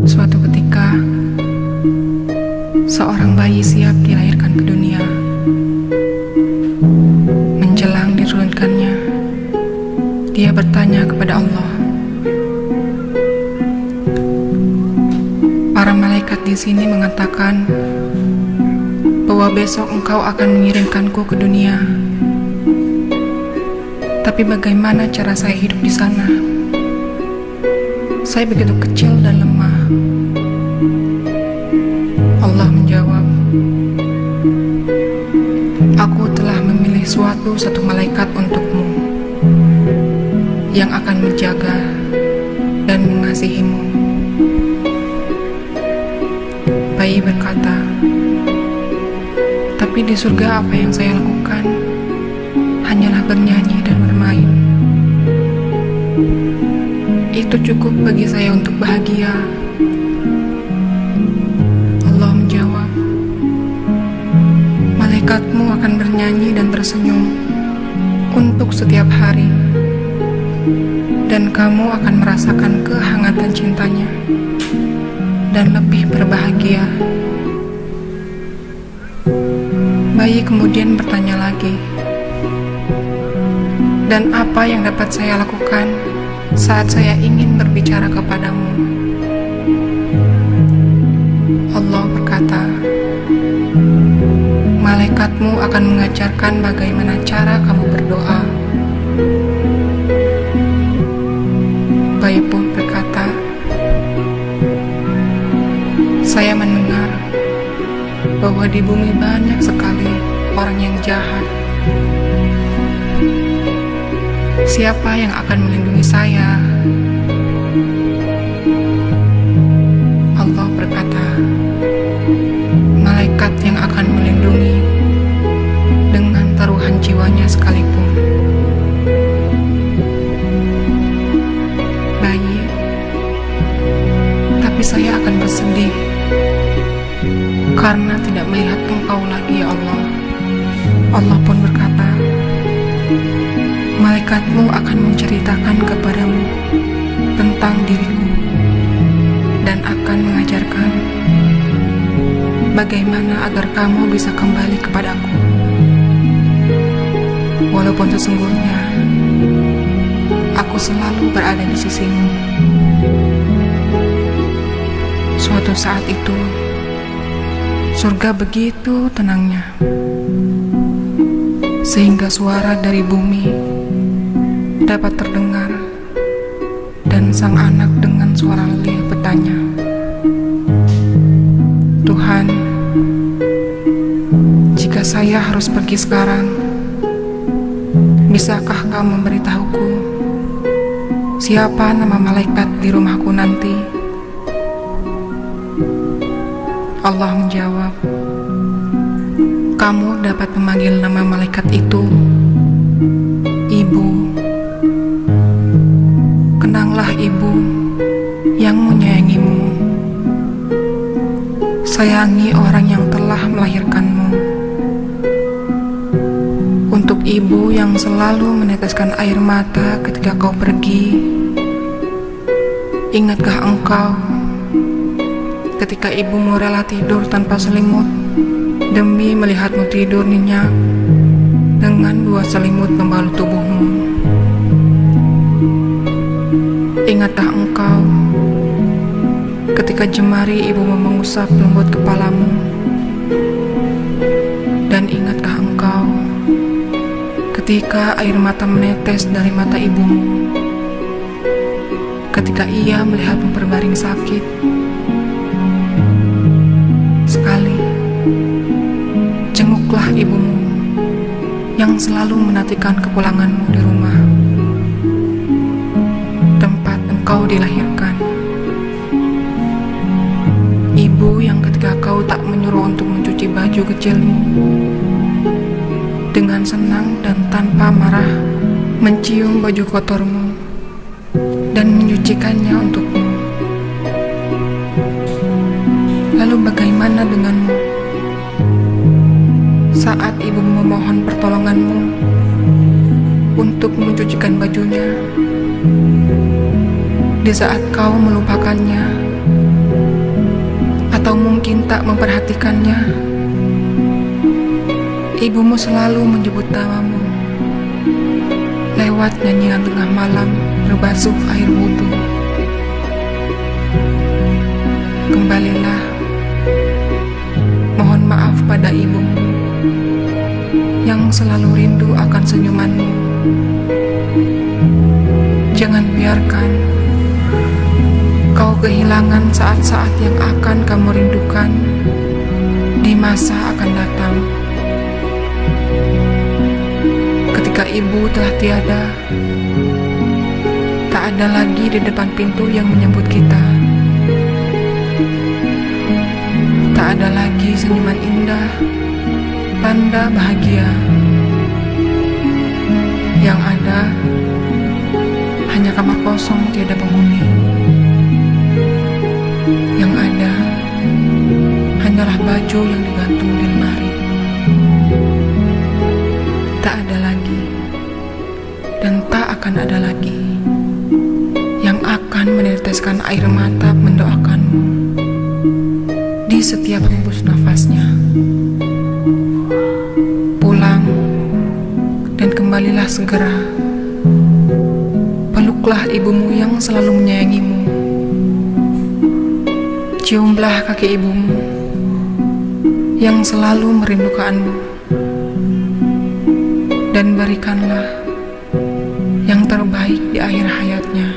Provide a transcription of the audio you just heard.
Suatu ketika, seorang bayi siap dilahirkan ke dunia. Menjelang diturunkannya, dia bertanya kepada Allah. Para malaikat di sini mengatakan bahwa besok engkau akan mengirimkanku ke dunia. Tapi bagaimana cara saya hidup di sana? Saya begitu kecil dan lemah. Allah menjawab, aku telah memilih satu malaikat untukmu yang akan menjaga dan mengasihimu. Bayi berkata, tapi di surga apa yang saya lakukan? Hanyalah bernyanyi dan bermain. Itu cukup bagi saya untuk bahagia. Allah menjawab, malaikatmu akan bernyanyi dan tersenyum untuk setiap hari, dan kamu akan merasakan kehangatan cintanya dan lebih berbahagia. Bayi kemudian bertanya lagi, dan apa yang dapat saya lakukan saat saya ingin berbicara kepadamu? Allah berkata, malaikatmu akan mengajarkan bagaimana cara kamu berdoa. Bayi pun berkata, saya mendengar bahwa di bumi banyak sekali orang yang jahat. Siapa yang akan melindungi saya? Allah berkata, malaikat yang akan melindungi dengan taruhan jiwanya sekalipun. Bayi, tapi saya akan bersedih karena tidak melihat engkau lagi, ya Allah. Allah pun berkata, malaikatmu akan menceritakan kepadamu tentang diriku dan akan mengajarkan bagaimana agar kamu bisa kembali kepadaku. Walaupun sesungguhnya aku selalu berada di sisimu. Suatu saat itu, surga begitu tenangnya, sehingga suara dari bumi dapat terdengar, dan sang anak dengan suara lirih bertanya, Tuhan, jika saya harus pergi sekarang, bisakah kau memberitahuku siapa nama malaikat di rumahku nanti? Allah menjawab, kamu dapat memanggil nama malaikat itu Ibu. Kenanglah Ibu yang menyayangimu. Sayangi orang yang telah melahirkanmu. Untuk Ibu yang selalu meneteskan air mata ketika kau pergi, ingatkah engkau ketika ibumu rela tidur tanpa selimut demi melihatmu tidur nyenyak dengan 2 selimut membalut tubuhmu? Ingatkah engkau ketika jemari ibumu mengusap lembut kepalamu? Dan ingatkah engkau ketika air mata menetes dari mata ibumu ketika ia melihatmu berbaring sakit? Sekali, jenguklah ibumu yang selalu menantikan kepulanganmu di rumah tempat engkau dilahirkan. Ibu yang ketika kau tak menyuruh untuk mencuci baju kecilmu, dengan senang dan tanpa marah mencium baju kotormu dan menyucikannya untukmu. Lalu bagaimana denganmu saat ibumu memohon pertolonganmu untuk mencucikan bajunya di saat kau melupakannya, atau mungkin tak memperhatikannya. Ibumu selalu menyebut namamu lewat nyanyian tengah malam berbasuh air wudhu. Kembalilah, mohon maaf pada ibumu yang selalu rindu akan senyumanmu. Jangan biarkan kau kehilangan saat-saat yang akan kamu rindukan di masa akan datang. Ketika ibu telah tiada, tak ada lagi di depan pintu yang menyambut kita. Tak ada lagi senyuman indah, tanda bahagia. Yang ada hanya kamar kosong tiada penghuni. Yang ada hanyalah baju yang digantung di lemari. Tak ada lagi dan tak akan ada lagi yang akan meneteskan air mata mendoakanmu di setiap hembus nafasnya. Pulang dan kembalilah segera. Peluklah ibumu yang selalu menyayangimu. Ciumlah kaki ibumu yang selalu merindukanmu. Dan berikanlah yang terbaik di akhir hayatnya.